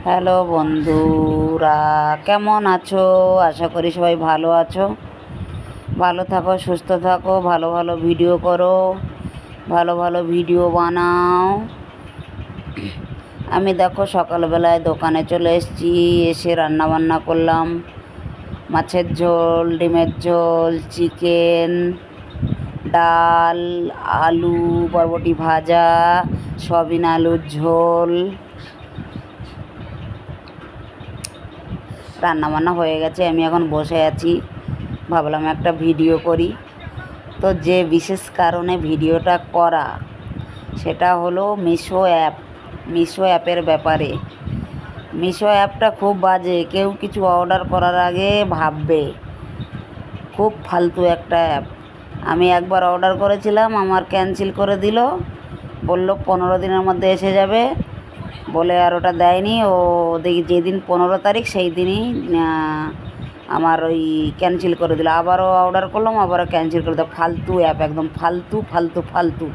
Hello বন্ধুরা, কেমন আছো? আশা করি সবাই ভালো আছো। ভালো থাকো, সুস্থ থাকো, ভালো ভালো ভিডিও করো, ভালো ভালো ভিডিও বানাও। আমি দেখো সকালবেলায় দোকানে চলে এসেছি, এসে রান্না বান্না করলাম। মাছের ঝোল, ডিমের ঝোল, চিকেন, ডাল, আলু বরবটি ভাজা, সয়াবিন আলুর ঝোল। রান্নাবান্না হয়ে গেছে, আমি এখন বসে আছি, ভাবলাম একটা ভিডিও করি। তো যে বিশেষ কারণে ভিডিওটা করা সেটা হলো মিশো অ্যাপের ব্যাপারে। মিশো অ্যাপটা খুব বাজে, কেউ কিছু অর্ডার করার আগে ভাববে। খুব ফালতু একটা অ্যাপ। আমি একবার অর্ডার করেছিলাম, আমার ক্যান্সেল করে দিল, বলল 15 দিনের মধ্যে এসে যাবে বলে, আর ওটা দেয়নি। ও দেখি যেদিন 15 তারিখ সেই দিনই আমার ওই ক্যান্সেল করে দিল। আবারও অর্ডার করলাম, আবারও ক্যান্সেল করে দিল। ফালতু অ্যাপ, একদম ফালতু ফালতু ফালতু।